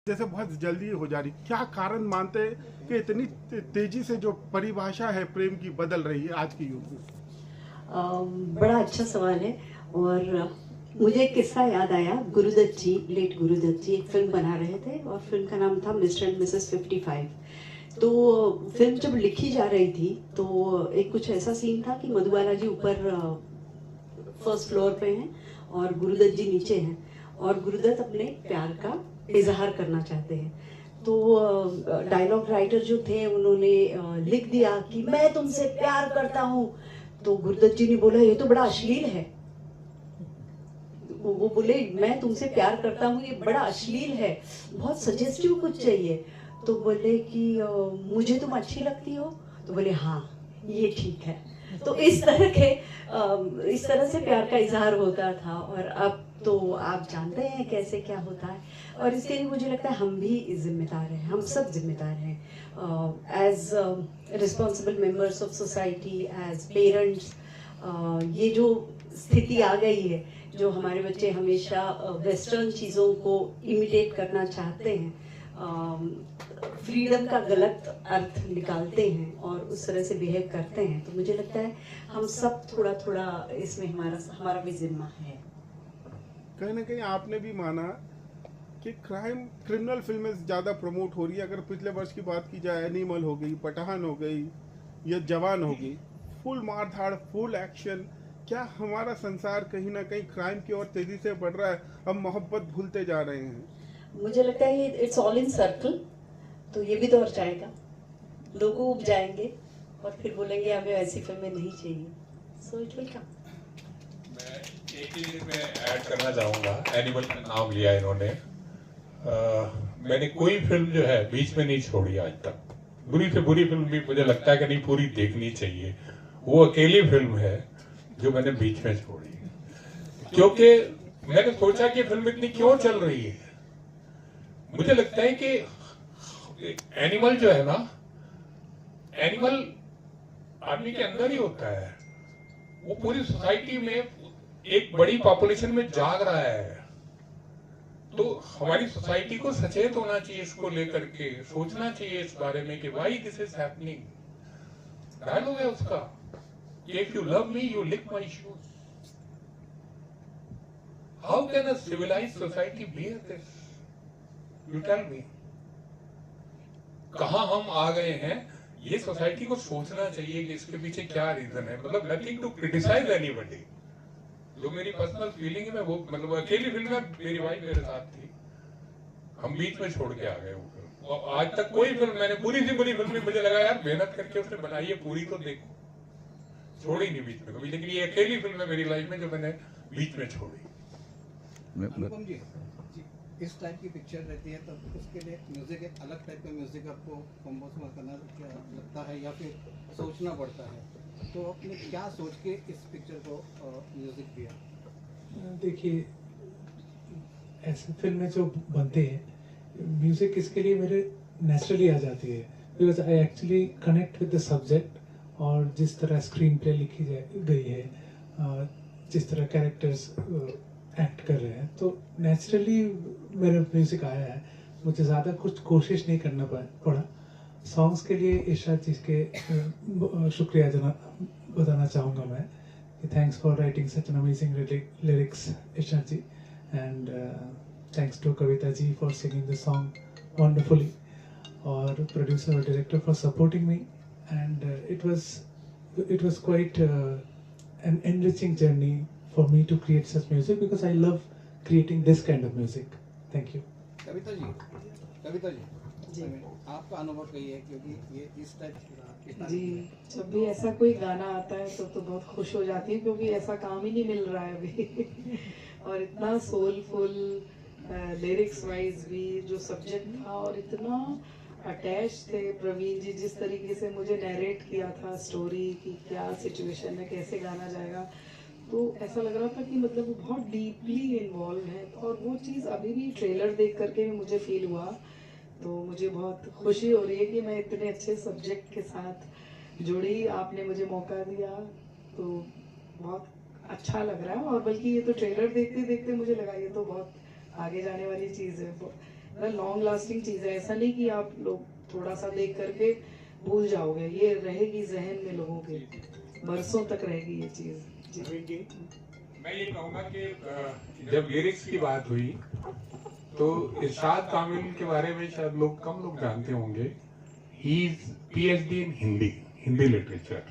जैसे बहुत जल्दी हो जा रही, क्या कारण मानते हैं कि इतनी तेजी से जो परिभाषा है प्रेम की बदल रही है आज की युग में? बड़ा अच्छा सवाल है। और मुझे एक किस्सा याद आया। गुरुदत्त जी, लेट गुरुदत्त जी एक फिल्म बना रहे थे और फिल्म का नाम था मिस्टर एंड मिसेस 55। तो फिल्म जब लिखी जा रही थी तो एक कुछ ऐसा सीन था कि मधुबाला जी ऊपर फर्स्ट फ्लोर पे हैं और गुरुदत्त जी नीचे हैं और गुरुदत्त अपने प्यार का इजहार करना चाहते हैं। तो डायलॉग राइटर जो थे उन्होंने लिख दिया कि मैं तुमसे प्यार करता हूँ। तो गुरुदत्त जी ने बोला ये तो बड़ा अश्लील है। वो बोले मैं तुमसे प्यार करता हूँ ये बड़ा अश्लील है, बहुत सजेस्टिव कुछ चाहिए। तो बोले कि मुझे तुम अच्छी लगती हो। तो बोले हाँ ये ठीक है। तो इस तरह से प्यार का इजहार होता था। और अब तो आप जानते हैं कैसे क्या होता है। और इसके लिए मुझे लगता है हम भी जिम्मेदार हैं, हम सब जिम्मेदार हैं as responsible members of society, as parents. ये जो स्थिति आ गई है, जो हमारे बच्चे हमेशा वेस्टर्न चीज़ों को इमिटेट करना चाहते हैं, फ्रीडम का गलत अर्थ निकालते हैं और उस तरह से बिहेव करते हैं, तो मुझे लगता है हम सब थोड़ा थोड़ा इसमें हमारा भी जिम्मा है। कहीं ना कहीं आपने भी माना कि क्रिमिनल फिल्में ज़्यादा प्रमोट हो रही है। अगर पिछले वर्ष की बात की जाए, एनिमल हो गई, पठान हो गई या जवान हो गई, फुल मार धाड़, फुल एक्शन। क्या हमारा संसार कहीं ना कहीं क्राइम की ओर तेजी से बढ़ रहा है? हम मोहब्बत भूलते जा रहे हैं। मुझे लगता है इट्स ऑल इन सर्कल। तो ये भी दौर जाएगा, लोग उब जाएंगे और फिर बोलेंगे हमें ऐसी फिल्में नहीं चाहिए। So it will come. मैं एक ही चीज में ऐड करना चाहूँगा। एनिमल का नाम लिया इन्होंने। मैंने कोई फिल्म जो है बीच में नहीं छोड़ी आज तक। बुरी से बुरी फिल्म भी मुझे लगता है कि नहीं, पूरी देखनी चाहिए। वो अकेली फिल्म है जो मैंने बीच में छोड़ी, क्योंकि मैंने सोचा कि फिल्म इतनी क्यों चल रही है। मुझे लगता है कि एनिमल जो है ना, एनिमल आदमी के अंदर ही होता है। वो पूरी सोसाइटी में एक बड़ी पॉपुलेशन में जाग रहा है। तो हमारी सोसाइटी को सचेत होना चाहिए, इसको लेकर के सोचना चाहिए इस बारे में कि why this is happening. Dialogue है उसका, if you love me you lick my shoes. How can a civilised society bear this? You tell me. कहां हम आ गए हैं? ये सोसाइटी को सोचना चाहिए कि इसके पीछे क्या रीजन है। मतलब नथिंग टू क्रिटिसाइज एनीबॉडी, जो मेरी पर्सनल फीलिंग है मैं वो, मतलब अकेली फिल्म में मेरी वाइफ मेरे साथ थी, हम बीच में छोड़ के आ गए वो फिल्म। और आज तक कोई फिल्म मैंने बुरी सी बुरी फिल्म में मुझे लगा यार मेहनत करके उसने बनाई है, पूरी तो देखो, छोड़ी नहीं बीच में कभी। लेकिन ये अकेली फिल्म है मेरी लाइफ में जो मैंने बीच में छोड़ी। अनुपम जी, इस टाइप की पिक्चर रहती है तो उसके लिए म्यूजिक, एक अलग टाइप का म्यूजिक आपको कंपोज करना लगता है या फिर सोचना पड़ता है? तो आपने क्या सोच के इस पिक्चर को म्यूजिक दिया? देखिए, ऐसे फिल्में जो बनते हैं म्यूजिक इसके लिए मेरे नेचुरली आ जाती है, because I actually connect with the subject. और जिस तरह स्क्रीन प्ले लिखी गई है, जिस तरह कैरेक्टर्स एक्ट कर रहे हैं, तो नेचुरली मेरा म्यूजिक आया है। मुझे ज़्यादा कुछ कोशिश नहीं करना पड़ा। सॉन्ग्स के लिए इरशाद जी के शुक्रिया बताना चाहूँगा मैं कि thanks for writing such an amazing lyrics Irshad ji, and thanks to Kavita ji for singing the song wonderfully, और प्रोड्यूसर और director for supporting me. And it was quite an enriching journey for me to create such music, because I love creating this kind of music. Thank you. Kavita ji, आपका अनुभव कही है, क्योंकि ये इस type जी, जब भी ऐसा कोई गाना आता है तो बहुत खुश हो जाती है, क्योंकि ऐसा काम ही नहीं मिल रहा है अभी। और इतना सोलफुल लिरिक्स वाइज भी जो सब्जेक्ट था, और इतना अटैच थे प्रवीण जी, जिस तरीके से मुझे नैरेट किया था स्टोरी की क्या सिचुएशन है, कैसे गाना जाएगा, तो ऐसा लग रहा था कि मतलब वो बहुत डीपली इन्वॉल्व है। और वो चीज़ अभी भी ट्रेलर देख करके भी मुझे फील हुआ। तो मुझे बहुत खुशी हो रही है कि मैं इतने अच्छे सब्जेक्ट के साथ जुड़ी, आपने मुझे मौका दिया, तो बहुत अच्छा लग रहा है। और बल्कि ये तो ट्रेलर देखते देखते मुझे लगा ये तो बहुत आगे जाने वाली चीज है, लॉन्ग लास्टिंग चीज है। ऐसा नहीं कि आप लोग थोड़ा सा देख करके भूल जाओगे, ये रहेगी जहन में लोगों के, बरसों तक रहेगी ये चीज जी। मैं ये कहूँगा कि जब लिरिक्स की बात हुई तो इरशाद कामिल के बारे में शायद कम लोग जानते होंगे। He is PhD in Hindi literature.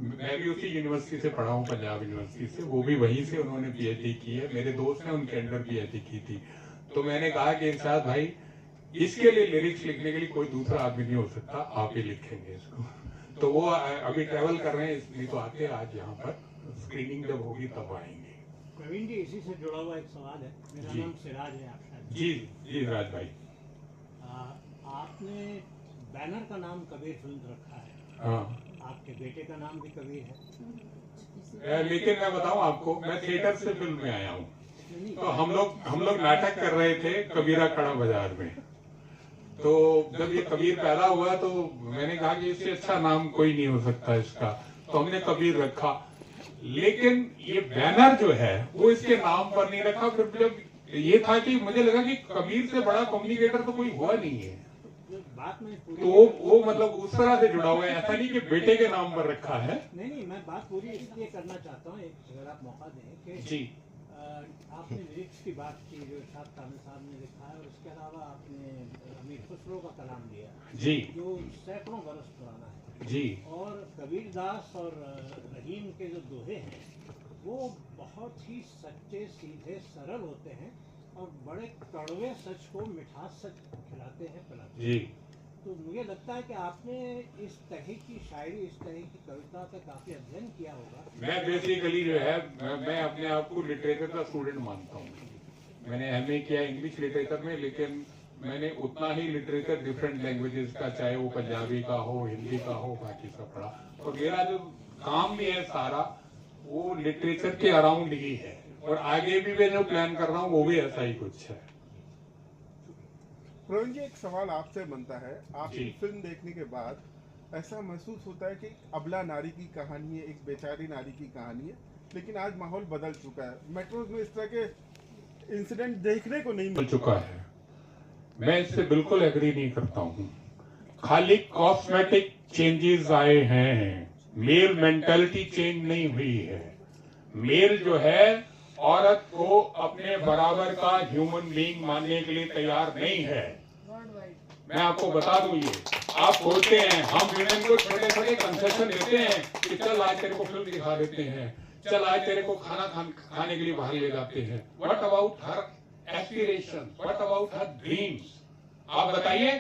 मैं भी उसी यूनिवर्सिटी से पढ़ा हूँ, पंजाब यूनिवर्सिटी से, वो भी वहीं से उन्होंने PhD की है। मेरे दोस्त ने उनके अंडर PhD की थी। तो मैंने कहा कि इरशाद भाई, इसके लिए लिरिक्स लिखने के लिए कोई दूसरा आदमी नहीं हो सकता, आप ही लिखेंगे इसको। तो वो अभी ट्रैवल कर रहे हैं, इसलिए तो आते हैं आज यहाँ पर। स्क्रीनिंग जब होगी तब आएंगे। प्रवीण जी, इसी से जुड़ा हुआ एक सवाल है। मेरा नाम सिराज है। आप शायद जी राज भाई। आपने बैनर का नाम कबीर फिल्म रखा है। हाँ, आपके बेटे का नाम भी कबीर है। लेकिन मैं बताऊं आपको, मैं थिएटर से फिल्म में आया हूँ। तो हम लोग नाटक कर रहे थे कबीरा खड़ा बाजार में। तो जब ये कबीर पैदा हुआ तो मैंने कहा कि इससे अच्छा नाम कोई नहीं हो सकता इसका, तो हमने कबीर रखा। लेकिन ये बैनर जो है वो इसके नाम पर नहीं रखा। फिर जब ये था कि मुझे लगा कि कबीर से बड़ा कम्युनिकेटर तो कोई हुआ नहीं है, बात में तो वो मतलब उस तरह से जुड़ा हुआ है। ऐसा नहीं कि बेटे के नाम पर रखा है। नहीं, मैं बात पूरी इसलिए करना चाहता हूँ, अगर आप मौका दें कि जी, आपने लिरिक्स की बात की जो इरशाद कामिल साहब ने लिखा है, और इसके अलावा आपने अमीर खुसरो का कलाम लिया जी, जो सैकड़ों बरस पुराना है जी, और कबीर दास और रहीम के जो दोहे हैं वो बहुत ही सच्चे, सीधे, सरल होते हैं और बड़े कड़वे सच को मिठास सच खिलाते हैं, पिलाते हैं। जी। तो मुझे लगता है कि आपने इस तरह की शायरी, इस तरह की कविता का काफी अध्ययन किया होगा। मैं बेसिकली जो है मैं अपने आप को लिटरेचर का स्टूडेंट मानता हूँ। मैंने MA किया इंग्लिश लिटरेचर में, लेकिन मैंने उतना ही लिटरेचर डिफरेंट लैंग्वेजेस का, चाहे वो पंजाबी का हो, हिंदी का हो, बाकी सब पढ़ा। और मेरा जो काम भी है सारा वो लिटरेचर के अराउंड ही है, और आगे भी मैं जो प्लान कर रहा हूँ वो भी ऐसा ही कुछ है। प्रवीण जी, एक सवाल आपसे बनता है। आपकी जी। फिल्म देखने के बाद ऐसा महसूस होता है कि अबला नारी की कहानी है, एक बेचारी नारी की कहानी है, लेकिन आज माहौल बदल चुका है। मेट्रोज में इस तरह के इंसिडेंट देखने को नहीं मिल चुका है। मैं इससे बिल्कुल एग्री नहीं करता हूँ। खाली कॉस्मेटिक चेंजेस आए हैं, मेल मेंटालिटी चेंज नहीं हुई है। मेल जो है औरत को अपने बराबर का ह्यूमन बीइंग मानने के लिए तैयार नहीं है। मैं आपको बता दूं, ये आप बोलते हैं हम विमेन को छोटे छोटे कंसेशन देते हैं कि चल आज तेरे को फिल्म दिखा देते हैं, चल आज तेरे को खाने के लिए बाहर ले जाते हैं। What about her aspiration, what about her dreams? आप बताइए,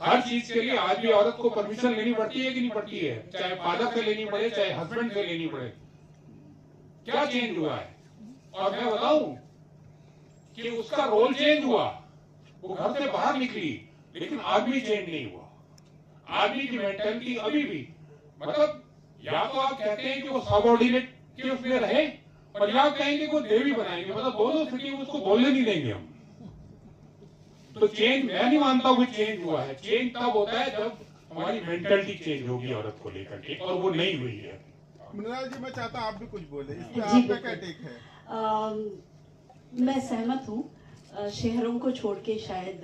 हर चीज के लिए आज भी औरत को परमिशन लेनी पड़ती है कि नहीं पड़ती है? चाहे फादर से लेनी पड़े, चाहे हस्बैंड से लेनी पड़े। क्या चेंज हुआ है? और मैं बताऊं कि उसका रोल चेंज हुआ, वो घर से बाहर निकली, लेकिन आदमी चेंज नहीं हुआ। आदमी की मेंटालिटी अभी भी, मतलब या तो आप कहते हैं कि वो सबऑर्डिनेट के उसमें रहे, और या कहेंगे वो देवी बनाएंगे, मतलब दोनों स्थिति उसको बोलने नहीं देंगे हम। तो चेंज मैं नहीं मानता हूं कि चेंज हुआ है। चेंज तब होता है जब हमारी मेंटालिटी चेंज होगी औरत को लेकर के, और वो नहीं हुई है। मृणाल जी, मैं चाहता हूं आप भी कुछ बोले, इस पे जी, आपका बिल्कुल। क्या टेक है? मैं सहमत हूँ। शहरों को छोड़ के शायद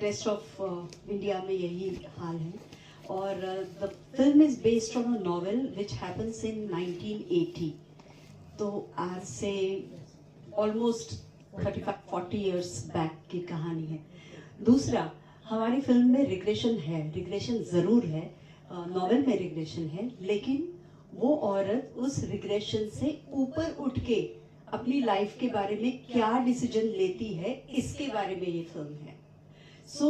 रेस्ट ऑफ इंडिया में यही हाल है। और the film is based on a novel which happens in 1980। तो आज से ऑलमोस्ट 35-40 इयर्स बैक की कहानी है। दूसरा, हमारी फिल्म में रिग्रेशन है, रिग्रेशन ज़रूर है, नॉवेल में रिग्रेशन है, लेकिन वो औरत उस रिग्रेशन से ऊपर उठ के अपनी लाइफ के बारे में क्या डिसीजन लेती है, इसके बारे में ये फिल्म है। सो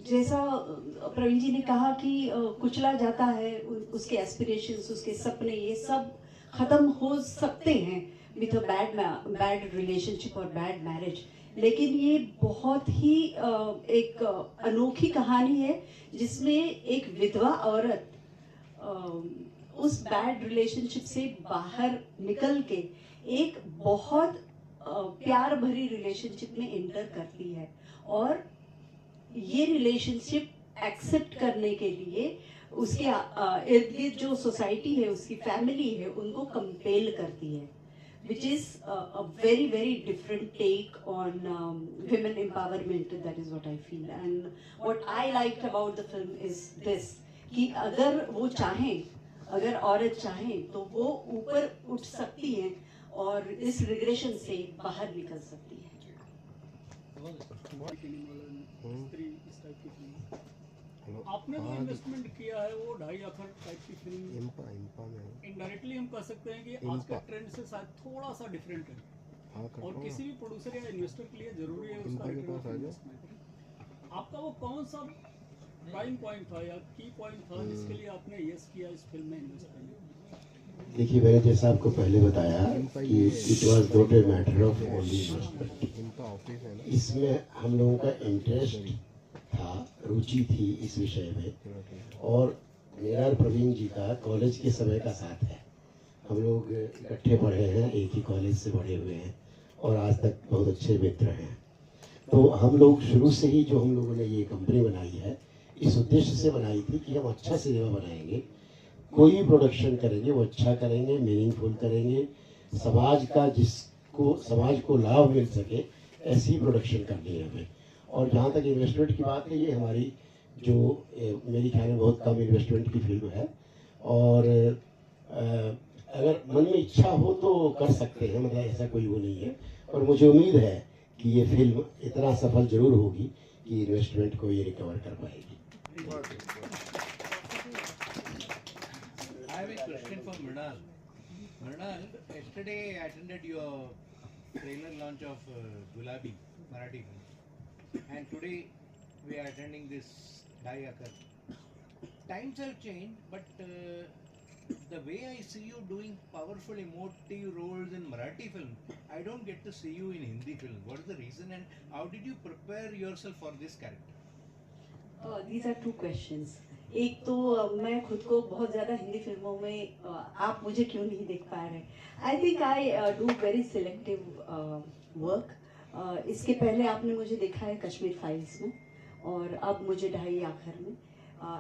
जैसा प्रवीण जी ने कहा कि कुचला जाता है, उसके एस्पिरेशंस, उसके सपने, ये सब खत्म हो सकते हैं विथ अ बैड रिलेशनशिप और बैड मैरिज, लेकिन ये बहुत ही एक अनोखी कहानी है जिसमें एक विधवा औरत उस बैड रिलेशनशिप से बाहर निकल के एक बहुत प्यार भरी रिलेशनशिप में एंटर करती है, और ये रिलेशनशिप एक्सेप्ट करने के लिए उसके इर्द गिर्द जो सोसाइटी है, उसकी फैमिली है, उनको कंपेल करती है। which is a very very different take on women empowerment. That is what I feel, and what I liked about the film is this, कि अगर वो चाहें, अगर औरत चाहें तो वो ऊपर उठ सकती हैं और इस रिग्रेशन से बाहर निकल सकती है। आपने जो इन्वेस्टमेंट किया है वो 2.5 अखर टाइप की फिल्म इनडायरेक्टली हम कह सकते हैं कि आज के ट्रेंड से शायद थोड़ा सा डिफरेंट है, और किसी भी प्रोड्यूसर या इन्वेस्टर के लिए जरूरी है उसका रिटर्न ऑफ इन्वेस्टमेंट। आपका वो कौन सा प्राइम पॉइंट था या की पॉइंट था जिसके लिए आपने यस किया इस फिल्म में इन्वेस्ट करने? देखिए, मैंने जैसा आपको पहले बताया कि it was not a matter of only investment. इसमें हम लोगों का इंटरेस्ट था, रुचि थी इस विषय में, और मेरा और प्रवीण जी का कॉलेज के समय का साथ है। हम लोग इकट्ठे पढ़े हैं, एक ही कॉलेज से पढ़े हुए हैं और आज तक बहुत अच्छे मित्र हैं। तो हम लोग शुरू से ही जो हम लोगों ने ये कंपनी बनाई है, इस उद्देश्य से बनाई थी कि हम अच्छा सिनेमा बनाएंगे, कोई भी प्रोडक्शन करेंगे वो अच्छा करेंगे, मीनिंगफुल करेंगे, समाज को लाभ मिल सके, ऐसी प्रोडक्शन करनी है हमें। और जहाँ तक इन्वेस्टमेंट की बात है, ये हमारी जो मेरी ख्याल में बहुत कम इन्वेस्टमेंट की फिल्म है, और अगर मन में इच्छा हो तो कर सकते हैं, मतलब ऐसा कोई वो नहीं है। और मुझे उम्मीद है कि ये फिल्म इतना सफल जरूर होगी कि इन्वेस्टमेंट को ये रिकवर कर पाएगी। I have a question for Mrinal. Mrinal, yesterday I attended your trailer launch of Gulabi, Marathi film. And today we are attending this 2.5 Akar. Times have changed, but the way I see you doing powerful emotive roles in Marathi film, I don't get to see you in Hindi film. What is the reason and how did you prepare yourself for this character? These are two questions. एक तो मैं खुद को बहुत ज़्यादा हिंदी फिल्मों में आप मुझे क्यों नहीं देख पा रहे। I think I do very selective work. इसके पहले आपने मुझे देखा है कश्मीर फाइल्स में, और अब मुझे 2.5 आखर में।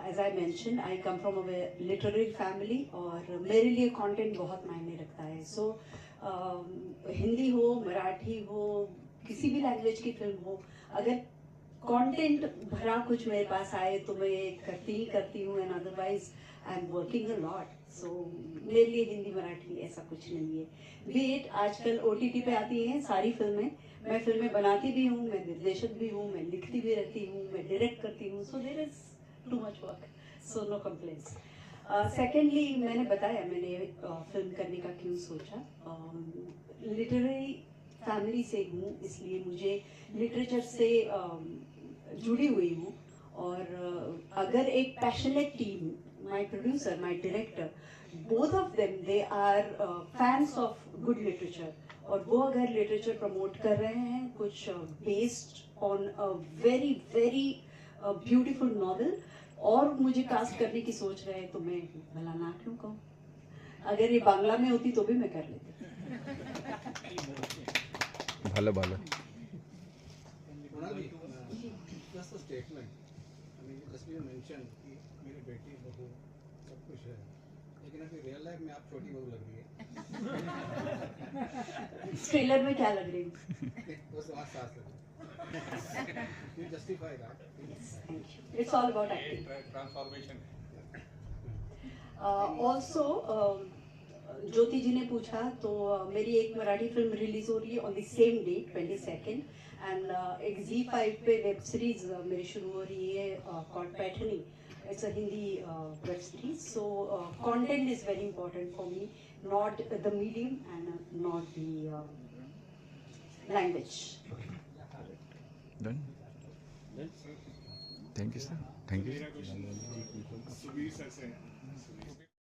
As I mention, I come from a literary family, और मेरे लिए कंटेंट बहुत मायने रखता है। सो हिंदी हो, मराठी हो, किसी भी लैंग्वेज की फिल्म हो, अगर कंटेंट भरा कुछ मेरे पास आए तो मैं करती हूँ, and otherwise I am working a lot. So मेरे लिए हिंदी मराठी ऐसा कुछ नहीं है। बी इट आजकल OTT पे आती हैं सारी फिल्में, मैं फिल्में बनाती भी हूँ, मैं निर्देशक भी हूँ, मैं लिखती भी रहती हूँ, मैं डायरेक्ट करती हूँ। So there is too much work, so no complaints. Secondly, मैंने बताया मैंने फिल्म करने का क्यों सोचा। लिटरेरी फैमिली से हूँ, इसलिए मुझे लिटरेचर से जुड़ी हुई हूँ। और अगर एक passionate team, my producer, my director, both of them they are fans of good literature, और वो अगर लिटरेचर प्रमोट कर रहे हैं कुछ based on a very very beautiful novel, और मुझे कास्ट करने की सोच रहे हैं, तो मैं भला ना क्यों कहूँ। अगर ये बांग्ला में होती तो भी मैं कर लेती। भले Just a statement. I mean, just you mentioned कि मेरी बेटी बहू सब कुछ है, लेकिन अभी रियल लाइफ में आप छोटी बहू लग रही है। ट्रेलर में क्या लग रही है? बस वहाँ सास लग रही है। You justify that. Thank you. It's all about acting. Transformation. Also, ज्योति जी ने पूछा, तो मेरी एक मराठी फिल्म रिलीज हो रही है on the same day 22nd, and एक Z5 पे वेब सीरीज मेरी शुरू हो रही है called Paithani. It's a Hindi web series. So content is very important for me, not the medium and not the language. Done. Thank you sir. Thank you. Subir sir से